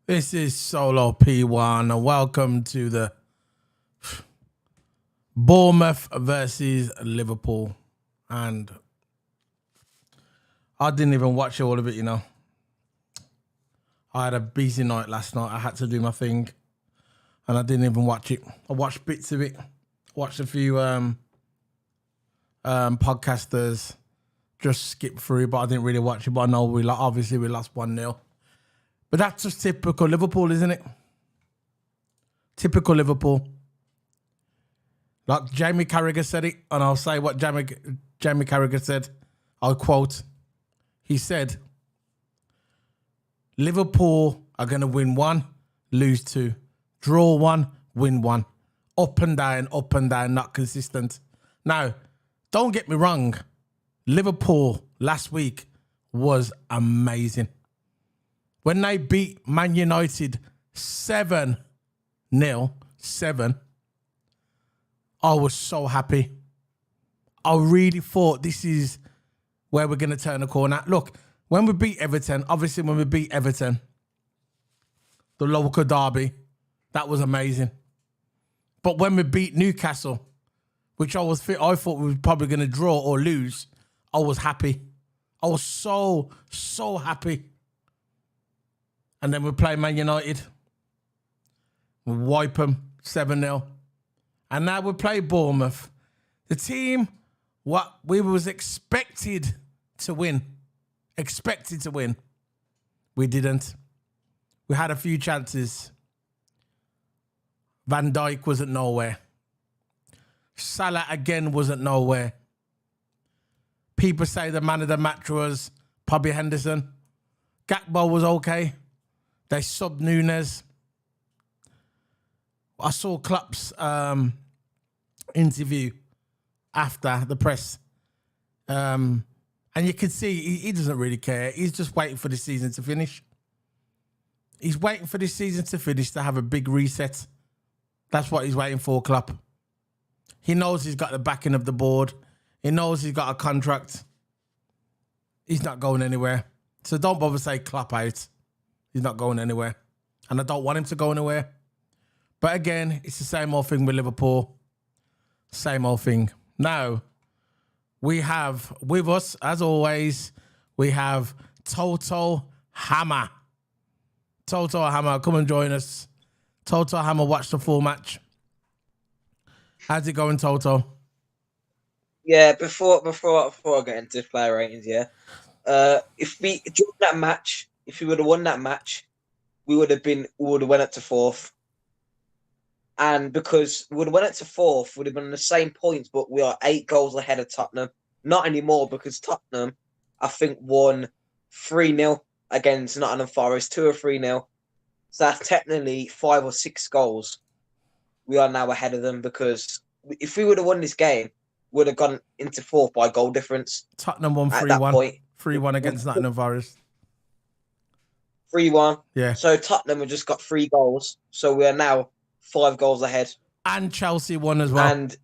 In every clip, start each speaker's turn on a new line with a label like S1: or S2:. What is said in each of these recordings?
S1: This is Solo P1 and welcome to the Bournemouth versus Liverpool. And I didn't even watch all of it, you know. I had a busy night last night. I had to do my thing and I didn't even watch it. I watched bits of it. Watched a few podcasters just skip through, but I didn't really watch it. But I know obviously we lost 1-0. But that's just typical Liverpool, isn't it? Typical Liverpool. Like Jamie Carragher said it, and I'll say what Jamie Carragher said. I'll quote. He said, Liverpool are going to win 1, lose 2. Draw 1, win 1. Up and down, not consistent. Now, don't get me wrong. Liverpool last week was amazing. When they beat Man United 7-0, I was so happy. I really thought this is where we're going to turn the corner. Look, when we beat Everton, the local derby, that was amazing. But when we beat Newcastle, which I thought we were probably going to draw or lose, I was happy. I was so happy. And then we play Man United. We wipe them 7-0. And now we play Bournemouth. The team, what we was expected to win. We didn't. We had a few chances. Van Dijk wasn't nowhere. Salah again wasn't nowhere. People say the man of the match was Bobby Henderson. Gakpo was okay. They subbed Nunes. I saw Klopp's interview after the press. And you can see he doesn't really care. He's just waiting for the season to finish. He's waiting for this season to finish to have a big reset. That's what he's waiting for, Klopp. He knows he's got the backing of the board. He knows he's got a contract. He's not going anywhere. So don't bother say Klopp out. He's not going anywhere. And I don't want him to go anywhere. But again, it's the same old thing with Liverpool. Same old thing. Now, we have with us, as always, we have TOTO Hammer. TOTO Hammer, come and join us. TOTO Hammer, watch the full match. How's it going, TOTO?
S2: Yeah, before I get into player ratings, yeah. If we during that match, if we would have won that match, we would have went up to 4th. And because we would have went up to 4th, would have been on the same points, but we are 8 goals ahead of Tottenham. Not anymore, because Tottenham, I think, won 3-0 against Nottingham Forest, 2 or 3-0. So that's technically 5 or 6 goals. We are now ahead of them, because if we would have won this game, we would have gone into 4th by goal difference.
S1: Tottenham won 3-1. 3-1 against Nottingham Forest.
S2: 3-1.
S1: Yeah.
S2: So Tottenham have just got 3 goals. So we are now 5 goals ahead.
S1: And Chelsea won as well.
S2: And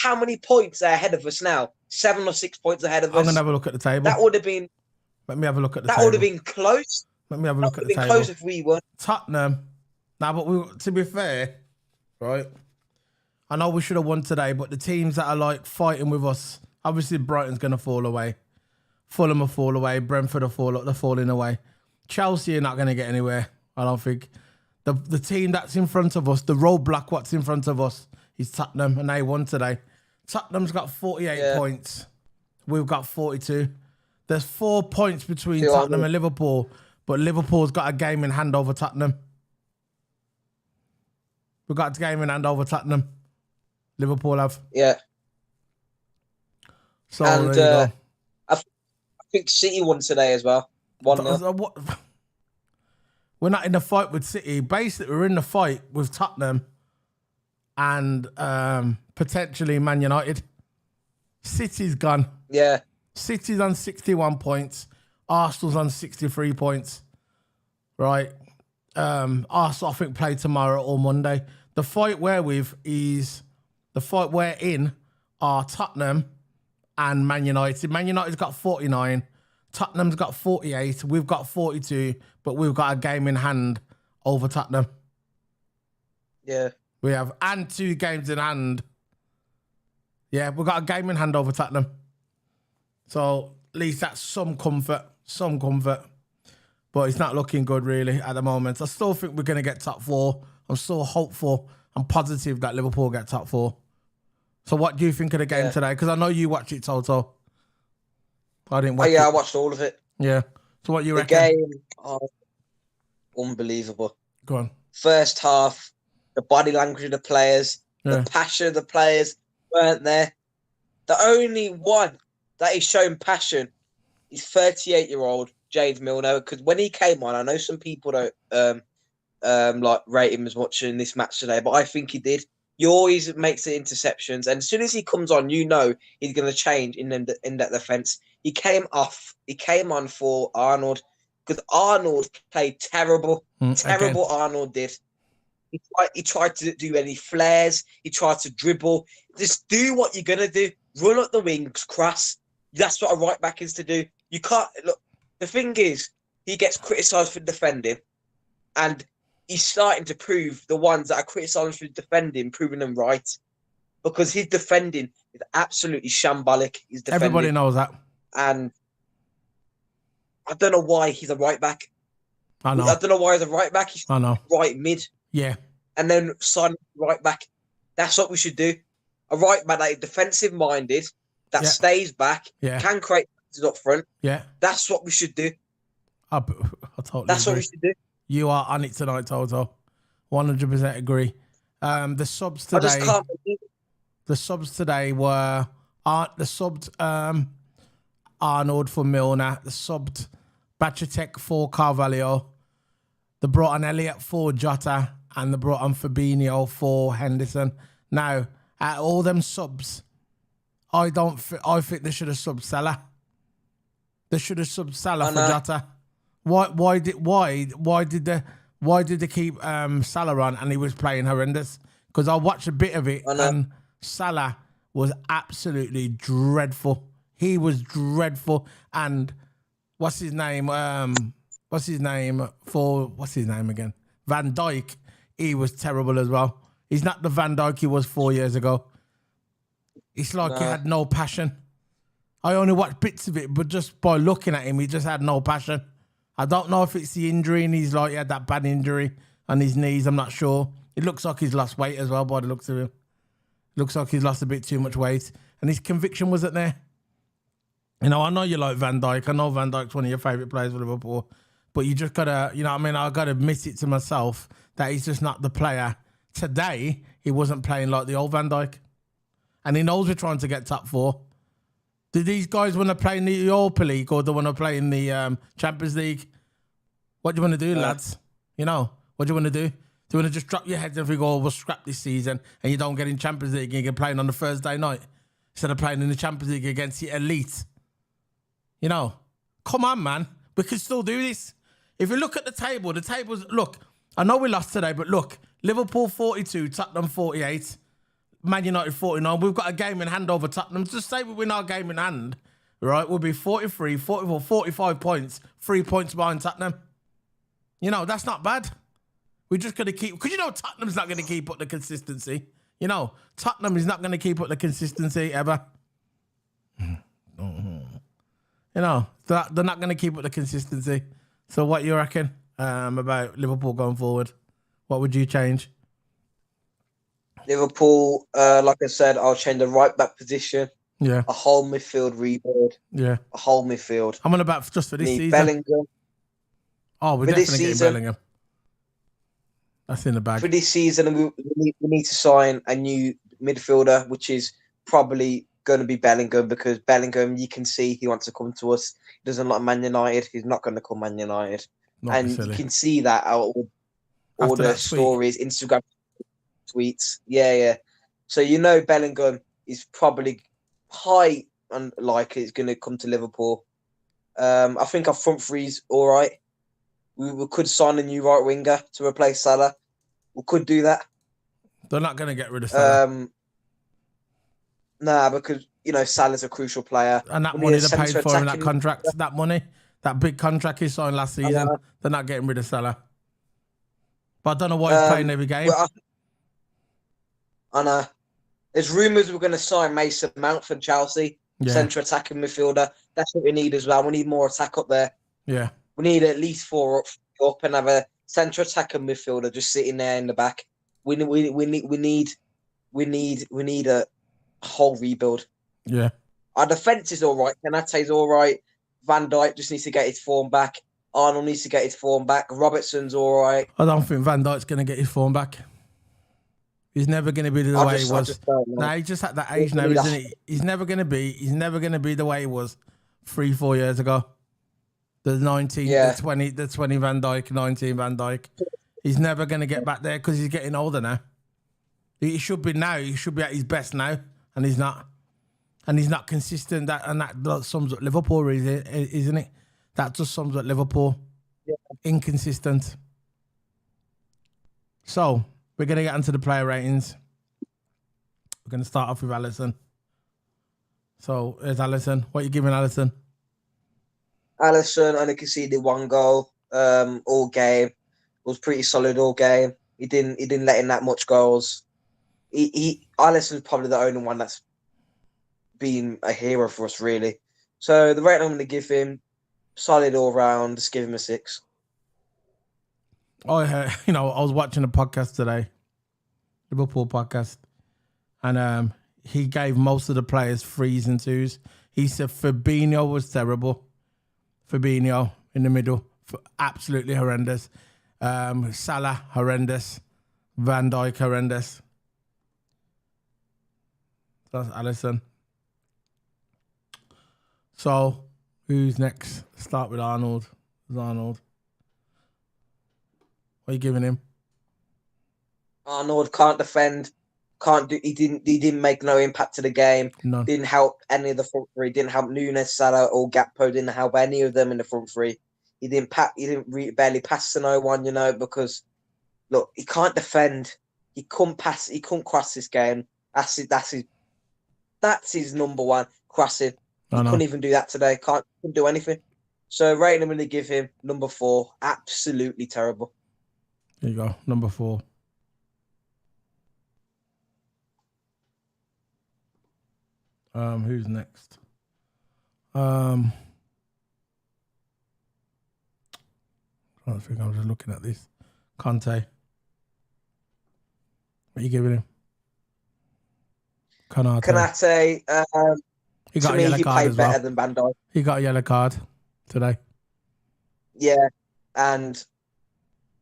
S2: how many points are ahead of us now? 7 or 6 points ahead of us.
S1: I'm going to have a look at the table.
S2: That would have been...
S1: Let me have a look at the table.
S2: That would have been close.
S1: Let me have a look at the table.
S2: That would have been close if we won.
S1: Tottenham. Now, but to be fair, right, I know we should have won today, but the teams that are like fighting with us, obviously Brighton's going to fall away. Fulham will fall away. Brentford they're falling away. Chelsea are not going to get anywhere, I don't think. The team that's in front of us, the roadblock what's in front of us is Tottenham, and they won today. Tottenham's got 48 points. We've got 42. There's 4 points between Tottenham and Liverpool, but Liverpool's got a game in hand over Tottenham. We've got a game in hand over Tottenham. Liverpool have.
S2: Yeah.
S1: So there you go.
S2: I think City won today as well. 1-0.
S1: We're not in the fight with City. Basically, we're in the fight with Tottenham and potentially Man United. City's gone.
S2: Yeah.
S1: City's on 61 points. Arsenal's on 63 points. Right? Arsenal, I think, play tomorrow or Monday. The fight we're in are Tottenham and Man United. Man United's got 49. Tottenham's got 48. We've got 42, but we've got a game in hand over Tottenham.
S2: Yeah.
S1: We have, and 2 games in hand. Yeah, we've got a game in hand over Tottenham. So at least that's some comfort. But it's not looking good, really, at the moment. I still think we're going to get top 4. I'm still hopeful and positive that Liverpool get top 4. So what do you think of the game today? Because I know you watch it, Toto. I didn't watch it.
S2: I watched all of it.
S1: Yeah. So what you
S2: The
S1: reckon?
S2: game, unbelievable.
S1: Go on.
S2: First half, the body language of the players, the passion of the players weren't there. The only one that is showing passion is 38-year-old James Milner, because when he came on, I know some people don't like rate him as much in this match today, but I think he did. He always makes the interceptions, and as soon as he comes on, you know he's going to change in that defense. He came on for Arnold, because Arnold played terrible. Terrible. Again. Arnold did. He tried to do any flares. He tried to dribble. Just do what you're gonna do. Run up the wings, cross. That's what a right back is to do. You can't look. The thing is, he gets criticised for defending, and he's starting to prove the ones that are criticised for defending, proving them right, because his defending is absolutely shambolic. He's defending.
S1: Everybody knows that,
S2: and I don't know why he's a right back.
S1: I know.
S2: I don't know why he's a right back. He's right mid.
S1: Yeah.
S2: And then sign right back. That's what we should do. A right back that is defensive minded, that stays back, can create up front. Yeah. That's what we should do.
S1: I totally
S2: That's
S1: agree.
S2: what we should do.
S1: You are on it tonight, Toto. 100% agree. The subs today.
S2: I just can't believe it.
S1: The subs today were Arnold for Milner, the subbed Bachatek for Carvalho. They brought on Elliott for Jota, and they brought on Fabinho for Henderson. Now, at all them subs, I think they should have subbed Salah. They should have subbed Salah for Jota. Why did they keep Salah on and he was playing horrendous? Because I watched a bit of it and Salah was absolutely dreadful. He was dreadful. And what's his name again? Van Dijk. He was terrible as well. He's not the Van Dijk he was 4 years ago. It's like he had no passion. I only watched bits of it, but just by looking at him, he just had no passion. I don't know if it's the injury and he had that bad injury on his knees. I'm not sure. It looks like he's lost weight as well by the looks of him. Looks like he's lost a bit too much weight. And his conviction wasn't there. You know, I know you like Van Dijk. I know Van Dijk's one of your favourite players for Liverpool. But you just got to, you know what I mean? I got to admit it to myself that he's just not the player. Today, he wasn't playing like the old Van Dijk. And he knows we're trying to get top 4. Do these guys want to play in the Europa League or do they want to play in the Champions League? What do you want to do, lads? You know, what do you want to do? Do you want to just drop your heads and think, oh, we'll scrap this season and you don't get in Champions League and you get playing on the Thursday night instead of playing in the Champions League against the elite? You know, come on, man. We can still do this. If you look at the tables, look, I know we lost today, but look, Liverpool 42, Tottenham 48. Man United 49. We've got a game in hand over Tottenham. Just say we win our game in hand, right? We'll be 43, 44, 45 points, 3 points behind Tottenham. You know, that's not bad. We're just going to keep... Because, you know, Tottenham's not going to keep up the consistency. You know, Tottenham is not going to keep up the consistency ever. You know, they're not going to keep up the consistency. So what you reckon about Liverpool going forward? What would you change?
S2: Liverpool, like I said, I'll change the right back position.
S1: Yeah.
S2: A whole midfield rebuild.
S1: Yeah.
S2: A whole midfield.
S1: I'm on about just for this season.
S2: Bellingham.
S1: Oh, we're definitely getting Bellingham. That's in the bag.
S2: For this season, we need to sign a new midfielder, which is probably going to be Bellingham, because Bellingham, you can see he wants to come to us. He doesn't like Man United. He's not going to come Man United. You can see that out all the stories, Instagram tweets. Yeah. So you know Bellingham is probably high and like it's going to come to Liverpool. I think our front three's all right. We could sign a new right winger to replace Salah. We could do that.
S1: They're not going to get rid of Salah.
S2: Nah, because Salah's a crucial player.
S1: And that
S2: We need
S1: money
S2: a
S1: they paid
S2: centre
S1: for him, that
S2: attacking.
S1: contract, that money, that big contract he signed last season, they're not getting rid of Salah. But I don't know why he's playing every game.
S2: Well, I know. There's rumours we're going to sign Mason Mount for Chelsea, centre attacking midfielder. That's what we need as well. We need more attack up there.
S1: Yeah.
S2: We need at least 4 up and have a centre attacking midfielder just sitting there in the back. We need a whole rebuild.
S1: Yeah.
S2: Our defence is all right. Kanate's all right. Van Dijk just needs to get his form back. Arnold needs to get his form back. Robertson's all right.
S1: I don't think Van Dijk's going to get his form back. He's never going to be the way he was. No, he's just at that age now, isn't he? He's never going to be the way he was 3-4 years ago. The 19, the 20 Van Dijk, 19 Van Dijk. He's never going to get back there because he's getting older now. He should be now. He should be at his best now, and he's not. And he's not consistent. That sums up Liverpool, isn't it? That just sums up Liverpool. Yeah. Inconsistent. So, we're going to get onto the player ratings. We're going to start off with Alisson. So, there's Alisson. What are you giving Alisson?
S2: Alisson only conceded 1 goal all game. Was pretty solid all game. He didn't let in that much goals. Alisson's probably the only one that's been a hero for us, really. So the rating I'm going to give him, solid all round. Just give him a 6.
S1: I was watching a podcast today, Liverpool podcast, and he gave most of the players 3s and 2s. He said Fabinho was terrible. Fabinho in the middle, absolutely horrendous. Salah, horrendous. Van Dijk, horrendous. That's Alisson. So, who's next? Start with Arnold. Who's Arnold? What are you giving him?
S2: Arnold can't defend. Can't do. He didn't make no impact to the game.
S1: No.
S2: Didn't help any of the front 3. Didn't help Nunes, Salah, or Gakpo. Didn't help any of them in the front 3. He didn't barely pass to no one, because look, he can't defend. He couldn't pass. He couldn't cross this game. That's his number one. Crossing. He couldn't even do that today. Couldn't do anything. So rating, I'm going to give him number 4. Absolutely terrible.
S1: There you go, number 4. Who's next? I think I'm just looking at this. Conte. What are you giving him?
S2: Konate.
S1: He got a yellow
S2: he
S1: card
S2: played
S1: as well.
S2: better than Van Dijk.
S1: He got a yellow card today.
S2: Yeah, and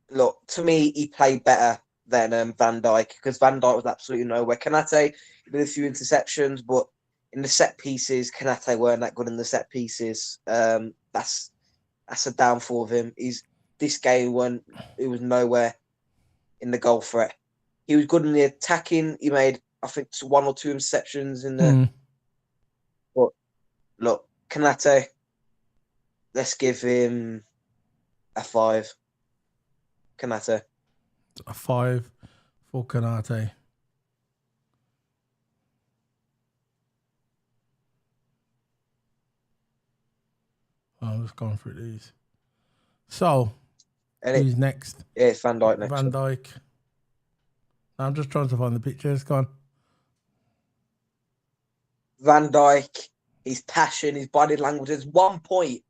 S2: look, to me, he played better than Van Dijk because Van Dijk was absolutely nowhere. Konate did a few interceptions, but in the set pieces, Konate weren't that good in the set pieces. That's a downfall of him. This game when it was nowhere in the goal threat. He was good in the attacking. He made, I think, 1 or 2 interceptions in the. But look, Konate, let's give him a 5. Konate.
S1: A 5 for Konate. I'm just going through these. So, who's next?
S2: Yeah, it's Van Dijk next.
S1: Van Dijk. I'm just trying to find the pictures. Go on.
S2: Van Dijk, his passion, his body language. There's 1 point,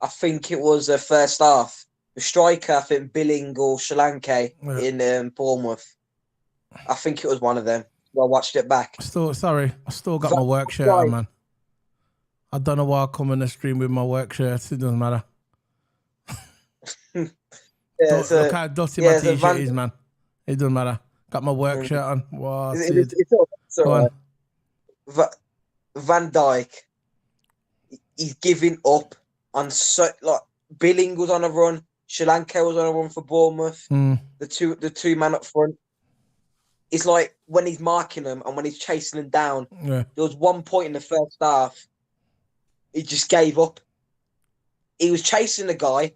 S2: I think it was the first half. The striker, I think Billing or Solanke in Bournemouth. I think it was one of them. I watched it back.
S1: I still got my work shirt on, man. I don't know why I come on the stream with my work shirt. It doesn't matter. Look how dusty my t-shirt is, man. It doesn't matter. Got my work shirt on. Wow,
S2: it's all right. Van Dijk, he's giving up on Billing was on a run. Solanke was on a run for Bournemouth. The two man up front. It's like when he's marking them and when he's chasing them down. Yeah. There was 1 point in the first half. He just gave up. He was chasing the guy.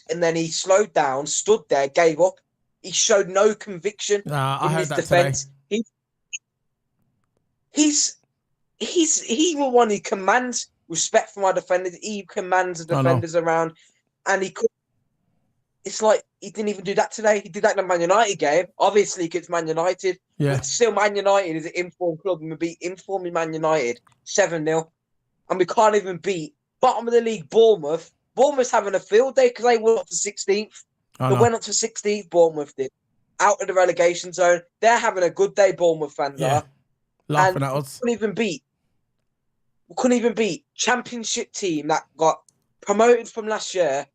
S2: And then he slowed down, stood there, gave up. He showed no conviction in his defense. He's he's the one who commands respect from our defenders. He commands the
S1: I know.
S2: defenders around, and he could. It's like he didn't even do that today. He did that in the Man United game. Obviously, against Man United,
S1: Yeah.
S2: but still, Man United is an informed club, and we beat informed Man United 7-0, and we can't even beat bottom of the league Bournemouth. Bournemouth's having a field day because they went up to 16th.
S1: I
S2: They
S1: know.
S2: went up to 16th. Bournemouth did, out of the relegation zone. They're having a good day. Bournemouth fans
S1: Yeah.
S2: are,
S1: Laughing
S2: and
S1: at us.
S2: we couldn't even beat Championship team that got promoted from last year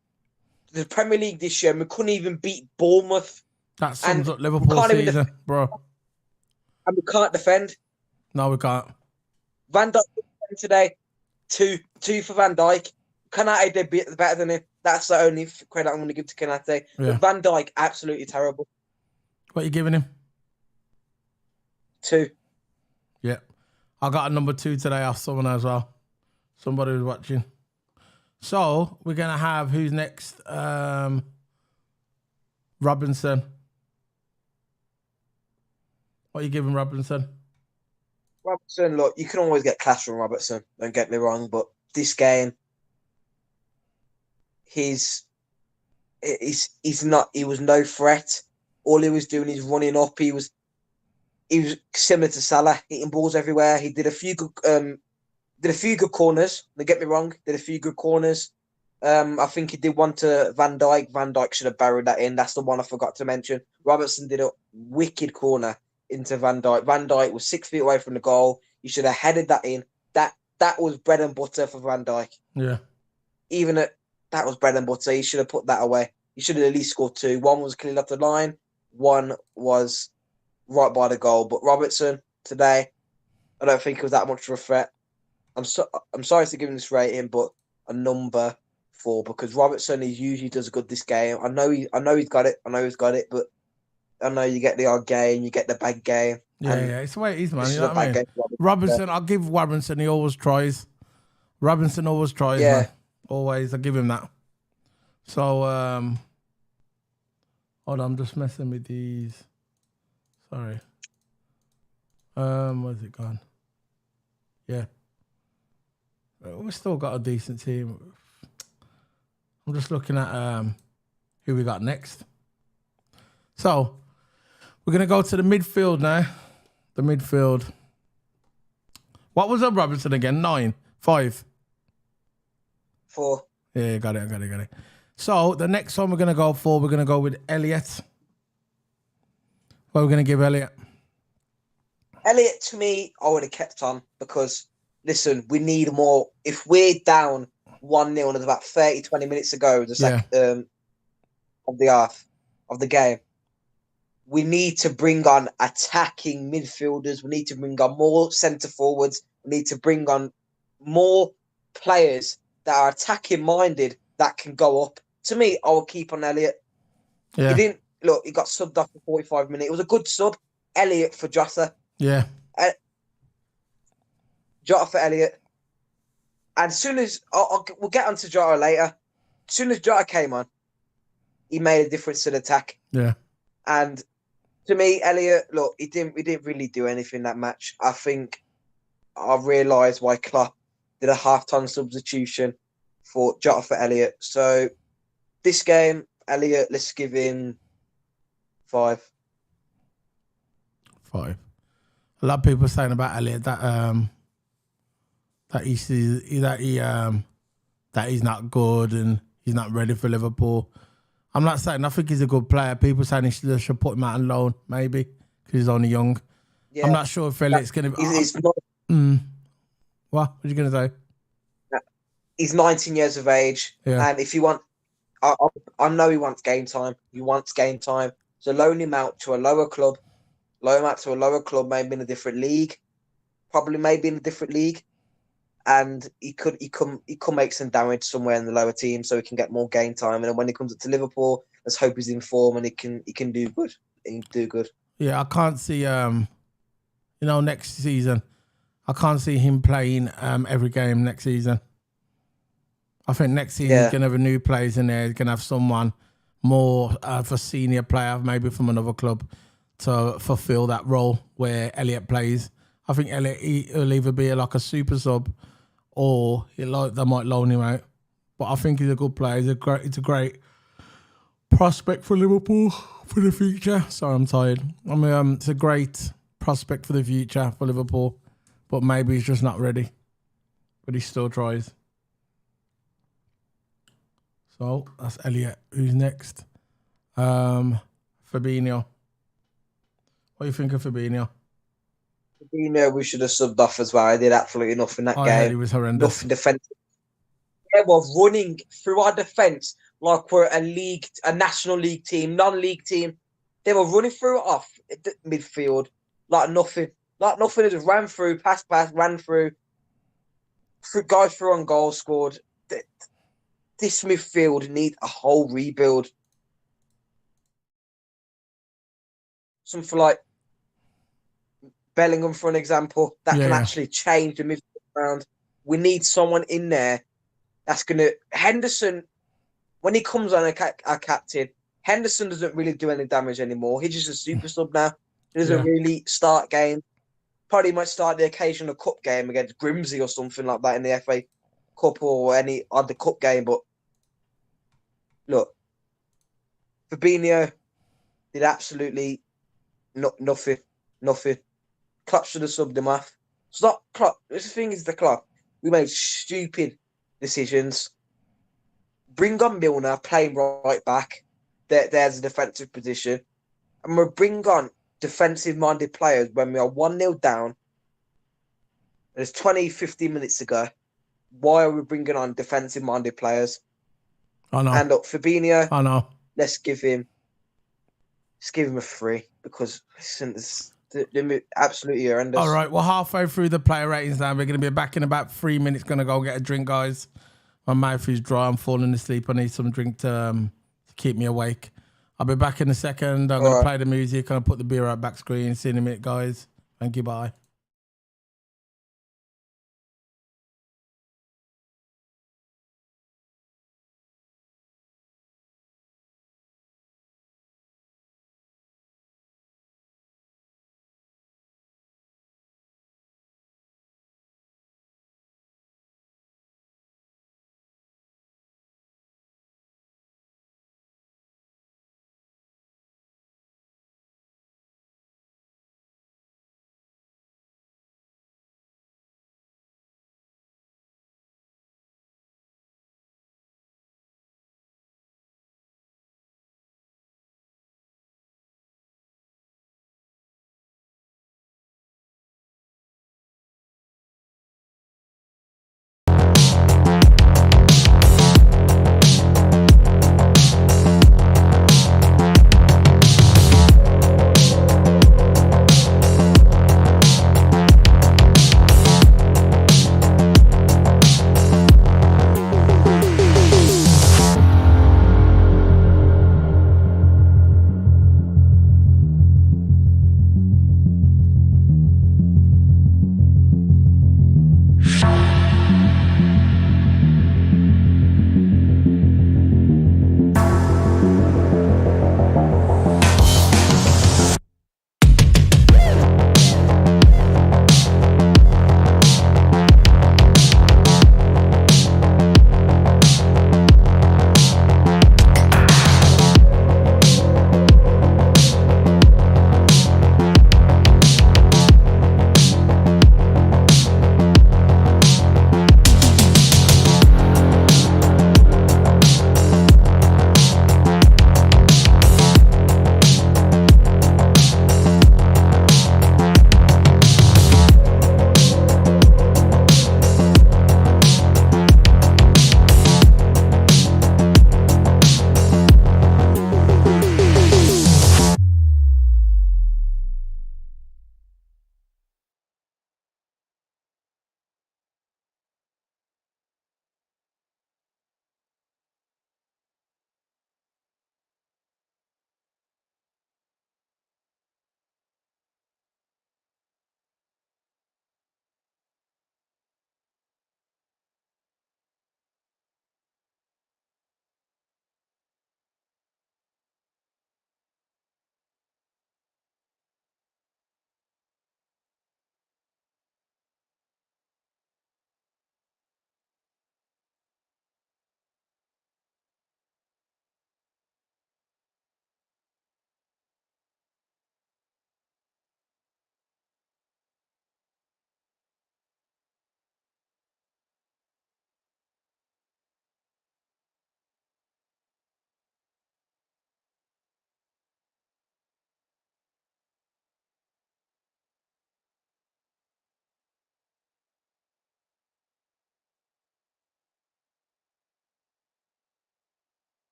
S2: to the Premier League this year, and we couldn't even beat Bournemouth.
S1: That sums
S2: And
S1: up Liverpool
S2: can't even
S1: season, bro.
S2: And we can't defend.
S1: No, we can't.
S2: Van Dijk today, two for Van Dijk. Kanate did better than him. That's the only credit I'm going to give to Kanate.
S1: Yeah.
S2: But Van Dijk, absolutely terrible.
S1: What are you giving him?
S2: 2.
S1: Yeah. I got a number 2 today off someone as well. Somebody was watching. So we're gonna have who's next? Robinson. What are you giving Robinson?
S2: Robertson, look, you can always get class from Robertson. Don't get me wrong, but this game, he's not. He was no threat. All he was doing is running up. He was similar to Salah, hitting balls everywhere. He did a few good corners. Don't get me wrong, did a few good corners. I think he did one to Van Dijk. Van Dijk should have buried that in. That's the one I forgot to mention. Robertson did a wicked corner into Van Dijk. Van Dijk was 6 feet away from the goal. You should have headed that in. That was bread and butter for Van Dijk.
S1: Yeah.
S2: That was bread and butter. He should have put that away. He should have at least scored 2. One was clean off the line. One was right by the goal. But Robertson today, I don't think it was that much of a threat. I'm sorry to give him this rating, but a number 4 because Robertson he usually does good this game. I know he's got it. But I know you get the odd game, you get the bad game.
S1: Yeah, it's the way it is, man.
S2: This
S1: You
S2: is
S1: know
S2: a
S1: what I
S2: bad
S1: mean?
S2: game.
S1: Robinson, I'll give Robinson. He always tries. Robinson always tries,
S2: Yeah.
S1: man. Always. I give him that. So, hold on, I'm just messing with these. Sorry. Where's it gone? Yeah. We've still got a decent team. I'm just looking at who we got next. So, we're going to go to the midfield now. The midfield. What was up, Robinson again? 9? 5?
S2: 4.
S1: Yeah, got it. So, the next one we're going to go with Elliot. What are we going to give Elliot?
S2: Elliot, to me, I would have kept on because, listen, we need more. If we're down 1-0 and there's about 30, 20 minutes to go, of the half of the game, we need to bring on attacking midfielders. We need to bring on more centre forwards. We need to bring on more players that are attacking minded that can go up. To me, I will keep on Elliot.
S1: Yeah.
S2: He got subbed off for 45 minutes. It was a good sub. Elliot for Jota.
S1: Yeah.
S2: Jota for Elliot. And as soon as we'll get onto Jota later. As soon as Jota came on, he made a difference to the attack.
S1: Yeah.
S2: And to me, Elliot, look, he didn't really do anything that match. I think I realised why Klopp did a half-time substitution for Jota for Elliot. So this game, Elliot, let's give him 5.
S1: 5. A lot of people saying about Elliot that he's not good and he's not ready for Liverpool. I'm not saying I think he's a good player. People saying they should put him out on loan, maybe because he's only young. Yeah. I'm not sure if Elliot's going to.
S2: He's not.
S1: What are you going to say?
S2: He's 19 years of age, and if you want, I know he wants game time. He wants game time, so loan him out to a lower club. Maybe in a different league, and he could make some damage somewhere in the lower team, so he can get more game time. And then when he comes up to Liverpool, let's hope he's in form and he can do good. Yeah,
S1: I can't see next season. I can't see him playing every game next season. I think next season he's gonna have a new players in there. He's gonna have someone more of a senior player, maybe from another club, to fulfill that role where Elliot plays. I think Elliott will either be like a super sub or they might loan him out. But I think he's a good player. He's a great prospect for Liverpool for the future. Sorry, I'm tired. I mean, it's a great prospect for the future for Liverpool, but maybe he's just not ready. But he still tries. So that's Elliott. Who's next? Fabinho. What do you think of Fabinho?
S2: We should have subbed off as well. I did absolutely nothing that
S1: I
S2: game.
S1: heard he was horrendous.
S2: Nothing defensive. They were running through our defence like we're a national league team, non-league team. They were running through it off the midfield like nothing. Like nothing. They just ran through, pass, ran through. Guys through on goal, scored. This midfield needs a whole rebuild. Something like Bellingham, for an example, that can actually change the midfield around. We need someone in there that's going to... Henderson, when he comes on our captain, Henderson doesn't really do any damage anymore. He's just a super sub now. He doesn't really start games. Probably might start the occasional cup game against Grimsby or something like that in the FA Cup or any other cup game. But look, Fabinho did absolutely nothing. Klopp should have subbed him off. It's not Klopp. The thing is, the Klopp. We made stupid decisions. Bring on Milner, playing right back. There's a defensive position. And we'll bring on defensive-minded players when we are 1-0 down. There's 20, 15 minutes to go. Why are we bringing on defensive-minded players?
S1: I know.
S2: And look, Fabinho,
S1: I know.
S2: let's give him a 3 because they're absolutely horrendous.
S1: All right, we're halfway through the player ratings now. We're going to be back in about 3 minutes. Going to go get a drink, guys. My mouth is dry. I'm falling asleep. I need some drink to keep me awake. I'll be back in a second. I'm going to play the music. I'm going to put the beer out back screen. See you in a minute, guys. Thank you. Bye.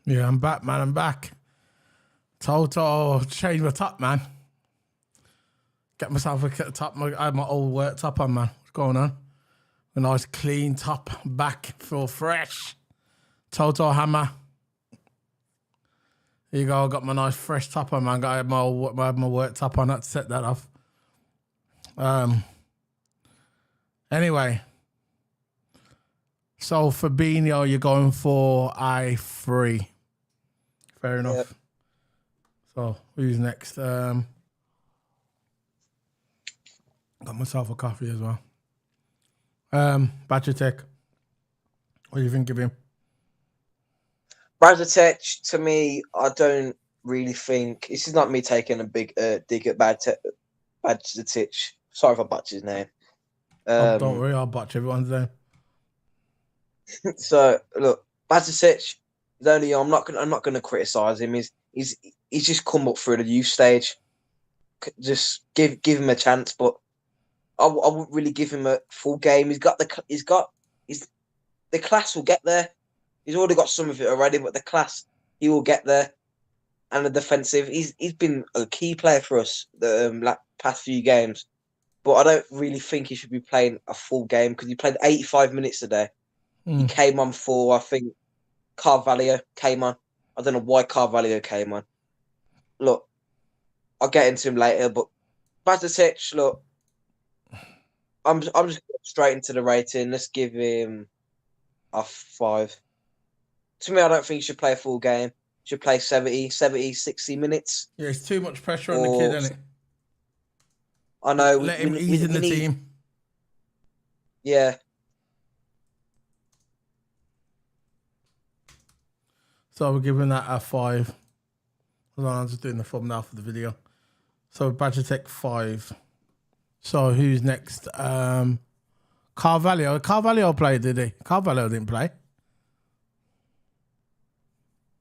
S1: Yeah, I'm back, man. I'm back. Toto, change my top, man. Get myself a top. I had my old work top on, man. What's going on? A nice clean top. Back. Feel fresh. Toto hammer. Here you go. I got my nice fresh top on, man. I had my work top on. I had to set that off. Anyway. So, Fabinho, you're going for I3. Fair enough. Yep. So, who's next? Got myself a coffee as well. Bajatek. What do you think of him?
S2: Bajatek, to me, I don't really think... This is not me taking a big dig at Bajatek. Sorry if I botched his name.
S1: Don't worry, I'll botch everyone's name.
S2: So, look, Bajatek, I'm not gonna criticise him. He's just come up through the youth stage. Just give him a chance, but I wouldn't really give him a full game. The class will get there. He's already got some of it already, but the class, he will get there. And the defensive, he's been a key player for us the past few games. But I don't really think he should be playing a full game because he played 85 minutes today. He came on for, I think, Carvalho came on. I don't know why Carvalho came on. Look, I'll get into him later, but Bajatek, look, I'm just going straight into the rating. Let's give him a 5. To me, I don't think he should play a full game. He should play 70, 60 minutes.
S1: Yeah, it's too much pressure on the kid, isn't it?
S2: I know.
S1: Let him ease in the team.
S2: Yeah.
S1: So we're giving that a 5. I'm just doing the thumbnail for the video. So Bajatek 5. So who's next? Carvalho. Carvalho played, did he? Carvalho didn't play.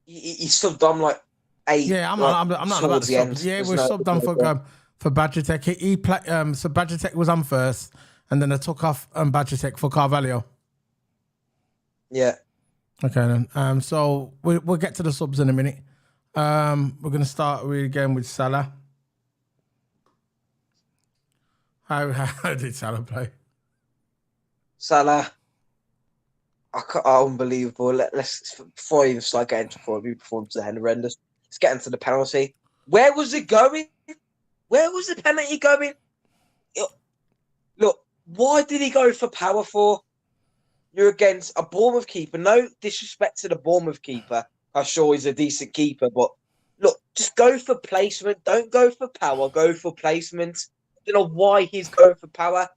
S2: He subbed on like 8.
S1: Yeah, I'm not about the end. Yeah, we're subbed on for Bajatek. He played. So Bajatek was on first, and then I took off Bajatek for Carvalho.
S2: Yeah.
S1: Okay then. So we'll get to the subs in a minute. We're gonna start again with Salah. How did Salah play?
S2: Salah, unbelievable. Let's before I even start getting to performance horrendous. Let's get into the penalty. Where was it going? Where was the penalty going? Look, why did he go for power for? You're against a Bournemouth keeper. No disrespect to the Bournemouth keeper. I'm sure he's a decent keeper, but look, just go for placement. Don't go for power. Go for placement. I don't know why he's going for power.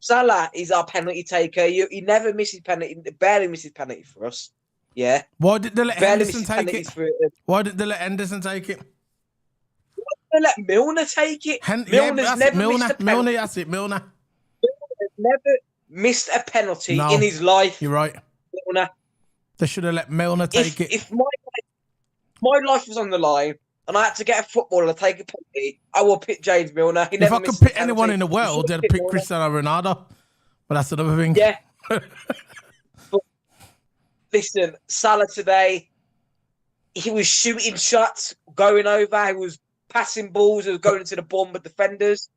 S2: Salah is our penalty taker. He never misses penalty. Barely misses penalty for us. Yeah.
S1: Why did they let Henderson take it? Why did they let Henderson take it?
S2: Why did they let Milner take it? Milner's never missed a penalty.
S1: Milner, that's it. Milner
S2: has never missed a penalty in his life.
S1: You're right.
S2: Milner.
S1: They should have let Milner take it.
S2: If my life was on the line and I had to get a footballer to take a penalty, I will pick James Milner.
S1: If I could pick anyone in the world, I'd pick Cristiano Ronaldo. But that's another thing.
S2: Yeah. But listen, Salah today, he was shooting shots, going over. He was passing balls. He was going into the Bournemouth defenders.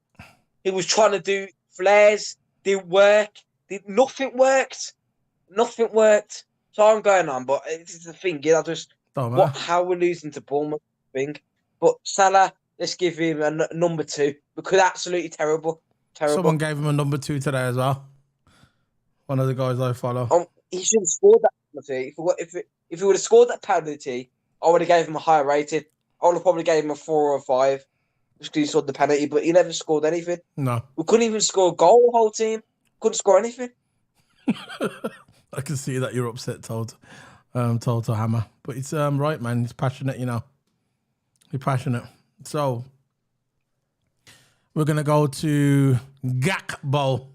S2: He was trying to do flares. Didn't work. Nothing worked. Nothing worked. So I'm going on, but this is the thing. How we're losing to Bournemouth thing. But Salah, let's give him a number 2 because absolutely terrible.
S1: Someone gave him a number 2 today as well. One of the guys I follow.
S2: He should have scored that penalty. If he would have scored that penalty, I would have gave him a higher rating. I would have probably gave him a 4 or a 5 just because he scored the penalty, but he never scored anything.
S1: No.
S2: We couldn't even score a goal, the whole team. Couldn't score anything.
S1: I can see that you're upset, Toto Hammer. But it's right, man. He's passionate, you know. He's passionate. So, we're going to go to Gakpo.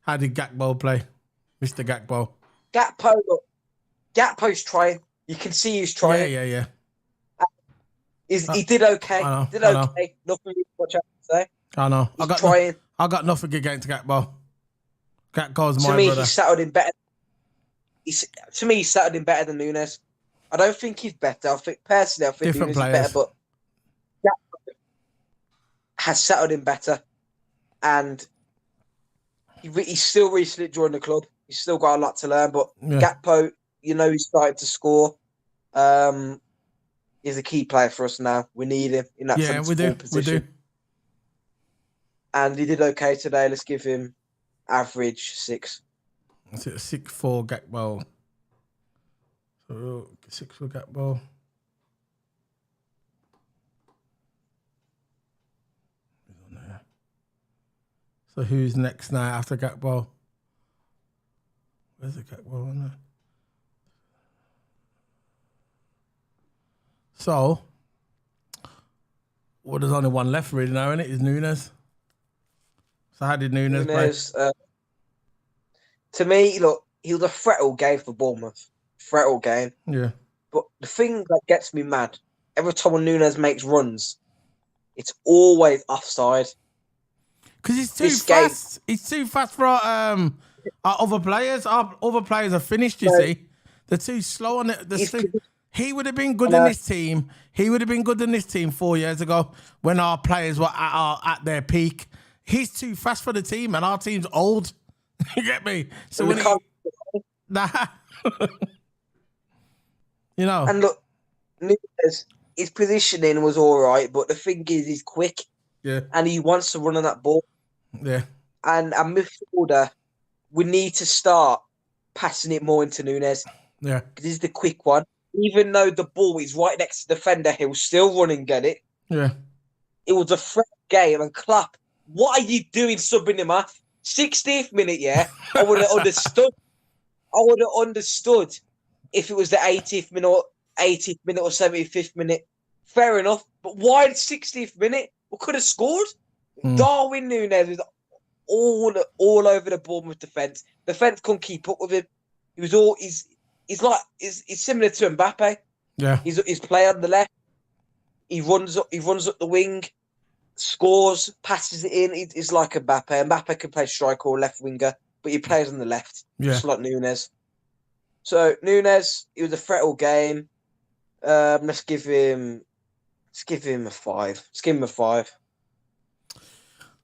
S1: How did Gakpo play? Mr. Gakpo.
S2: Gakpo's trying. You can see he's trying.
S1: Yeah.
S2: He did okay.
S1: I
S2: know. Nothing really much to say.
S1: I know.
S2: He's trying.
S1: I got nothing against Gakpo. Gakpo's my brother.
S2: To me, he settled in better. to me, he's settled in better than Nunes. I don't think he's better. I think
S1: Different
S2: Nunes
S1: players.
S2: is better, but has settled in better, and he's still recently joined the club. He's still got a lot to learn, but Gakpo, he's starting to score. He's a key player for us now. We need him in that centre position.
S1: We do.
S2: And he did okay today. Let's give him average 6.
S1: Is it 6 for Gakpo? So 6 for Gakpo. So who's next now after Gakpo? Where's the Gakpo on there? So, there's only one left really now, isn't it? Is Nunes. So how did Nunes play?
S2: To me, look, he was a threat all game for Bournemouth. Threat all game.
S1: Yeah.
S2: But the thing that gets me mad, every time Nunes makes runs, it's always offside.
S1: Because he's too fast. He's too fast for our other players. Our other players are finished, you see. They're too slow on it. He would have been good in this team. He would have been good in this team 4 years ago when our players were at their peak. He's too fast for the team, and our team's old. You get me? So when
S2: And look, Nunes, his positioning was all right, but the thing is, he's quick.
S1: Yeah.
S2: And he wants to run on that ball.
S1: Yeah.
S2: And a midfielder, we need to start passing it more into Nunes.
S1: Yeah.
S2: Because he's the quick one. Even though the ball is right next to the defender, he'll still run and get it.
S1: Yeah.
S2: It was a fresh game. And Klopp, what are you doing subbing him off? 60th minute, yeah? I would have understood. If it was the 80th minute or 75th minute. Fair enough. But why the 60th minute? We could have scored. Darwin Nunes was all over the Bournemouth defence. Defence couldn't keep up with him. He's similar to Mbappe.
S1: Yeah.
S2: He's play on the left. He runs up the wing, scores, passes it in. He's like Mbappe. Mbappe can play striker or left winger, but he plays on the left, just like Nunes. So Nunes, he was a threat all game. Let's give him a 5. Let's give him a 5.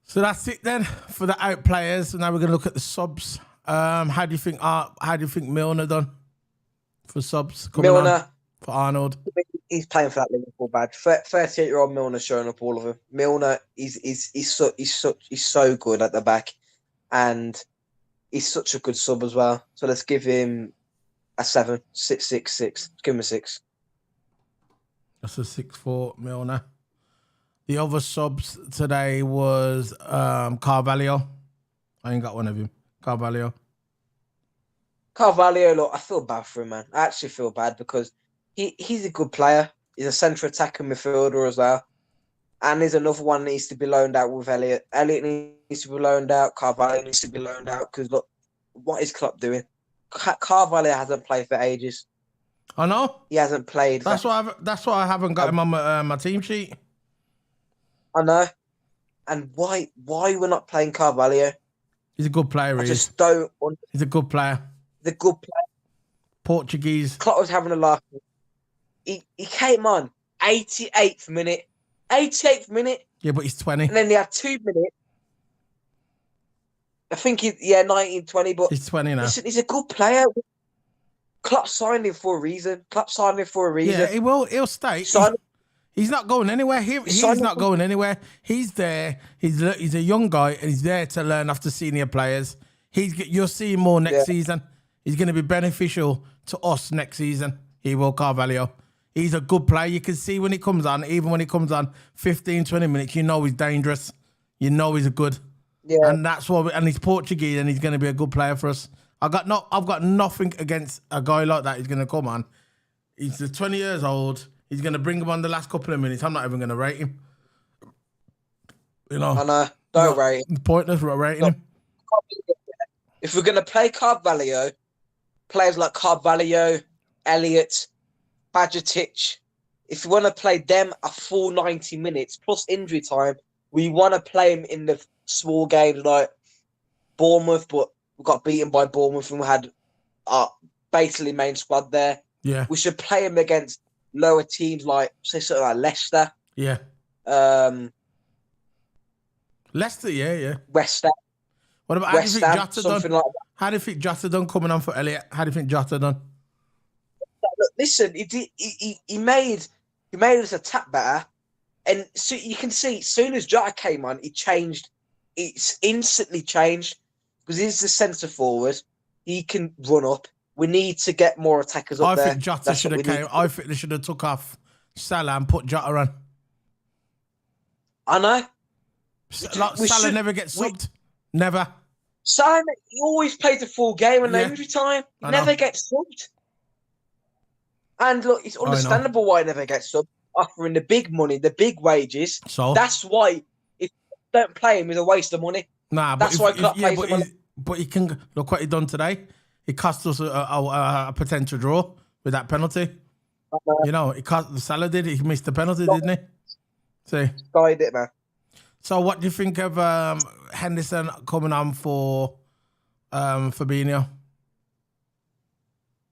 S1: So that's it then for the out players. Now we're going to look at the subs. How do you think Milner done for subs?
S2: Milner
S1: for Arnold.
S2: He's playing for that Liverpool badge. 38-year-old Milner showing up all of them. Milner he's so good at the back, and he's such a good sub as well. So let's give him a 7, 6. Let's give him a 6.
S1: That's a 6 for Milner. The other subs today was Carvalho. I ain't got one of him. Carvalho,
S2: look, I feel bad for him, man. I actually feel bad because he's a good player. He's a centre attacking midfielder as well. And there's another one that needs to be loaned out with Elliott. Elliott needs to be loaned out. Carvalho needs to be loaned out because, look, what is Klopp doing? Carvalho hasn't played for ages.
S1: I know.
S2: He hasn't played.
S1: That's why I haven't got him on my team sheet.
S2: I know. And why we're not playing Carvalho?
S1: He's a good player.
S2: He's a good player.
S1: Portuguese.
S2: Klopp was having a laugh. He came on 88th minute. 88th minute.
S1: Yeah, but he's 20.
S2: And then they have 2 minutes. I think 19, 20, but
S1: he's 20 now.
S2: Listen, he's a good player. Klopp signed him for a reason.
S1: Yeah, he will. He'll stay. He's not going anywhere. He's not going anywhere. He's there. He's a young guy, and he's there to learn after senior players. You'll see him more next season. He's going to be beneficial to us next season. He will, Carvalho. He's a good player. You can see when he comes on, even when he comes on 15, 20 minutes, you know he's dangerous. You know he's a good. Yeah. And that's what. And he's Portuguese, and he's going to be a good player for us. I've got nothing against a guy like that. He's going to come on. He's 20 years old. He's going to bring him on the last couple of minutes. I'm not even going to rate him. You know.
S2: I know. Don't rate him.
S1: Pointless rating him.
S2: If we're going to play Carvalho, players like Carvalho, Elliott, Bajetic, if we want to play them a full 90 minutes plus injury time, we want to play him in the small games like Bournemouth, but we got beaten by Bournemouth and we had basically main squad there.
S1: Yeah.
S2: We should play him against lower teams like, say, sort of like Leicester.
S1: Yeah. Leicester, yeah.
S2: West Ham.
S1: What about how do you think Jota
S2: something
S1: done?
S2: like that.
S1: How do you think Jota done coming on for Elliot? How do you think Jota done?
S2: Look, listen, he made us attack better, and so you can see as soon as Jota came on, he changed. It's instantly changed because he's the centre forward. He can run up. We need to get more attackers up there.
S1: I think Jota should have came. I think they should have took off Salah and put Jota on.
S2: I know.
S1: Salah never gets subbed. Never.
S2: Salah, he always plays the full game, and every time he never gets subbed. And look, it's understandable why he never gets subbed. Offering the big money, the big wages. So that's why if you don't play him, it's a waste of money.
S1: Nah,
S2: that's why Klopp pays him money.
S1: But he can look what he done today. It cost us a potential draw with that penalty. You know, it cost Salah did. He missed the penalty, didn't he? See,
S2: died it, man.
S1: So, what do you think of Henderson coming on for Fabinho?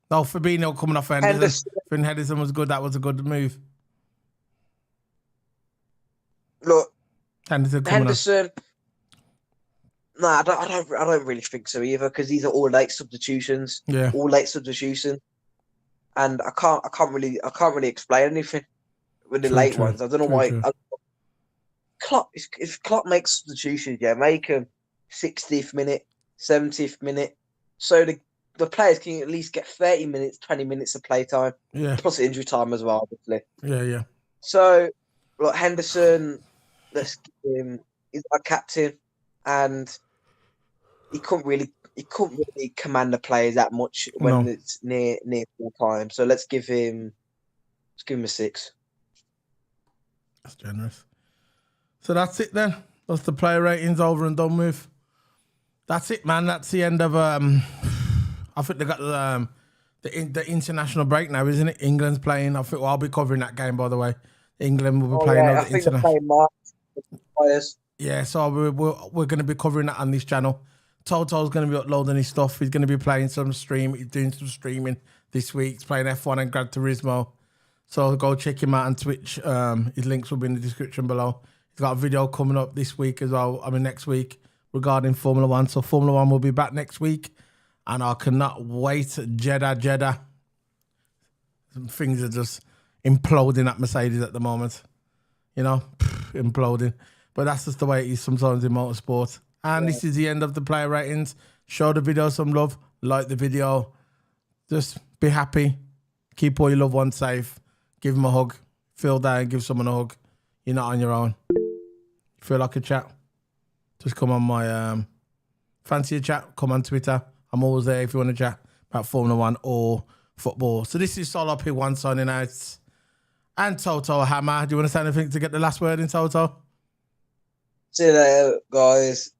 S1: No, Fabinho coming off Henderson. I think Henderson was good. That was a good move.
S2: Look,
S1: Henderson.
S2: No, I don't really think so either because these are all late substitutions.
S1: Yeah,
S2: all late substitutions, and I can't really explain anything with the late ones. I don't know why. If Klopp makes substitutions, make them 60th minute, 70th minute, so the players can at least get 30 minutes, 20 minutes of play time.
S1: Yeah,
S2: plus injury time as well, obviously.
S1: Yeah.
S2: So, look, Henderson, let's give him. He's our captain, and he couldn't really command the players that much when it's near full time. So let's give him a 6.
S1: That's generous. So that's it then. That's the player ratings over and done with. That's it, man. That's the end of I think they got the international break now, isn't it? England's playing. I think I'll be covering that game, by the way. England will be playing over the international. Yeah, so we're going to be covering that on this channel. Toto's going to be uploading his stuff. He's going to be playing some stream. He's doing some streaming this week. He's playing F1 and Gran Turismo. So go check him out on Twitch. His links will be in the description below. He's got a video coming up this week as well. Next week regarding Formula 1. So Formula 1 will be back next week. And I cannot wait. Jeddah. Things are just imploding at Mercedes at the moment. You know, imploding. But that's just the way it is sometimes in motorsport. And this is the end of the player ratings. Show the video some love. Like the video. Just be happy. Keep all your loved ones safe. Give them a hug. Feel down. Give someone a hug. You're not on your own. Feel like a chat? Just come on my... fancy a chat? Come on Twitter. I'm always there if you want to chat about Formula 1 or football. So this is Solo P1 signing out. And Toto Hammer. Do you want to say anything to get the last word in, Toto?
S2: See you later, guys.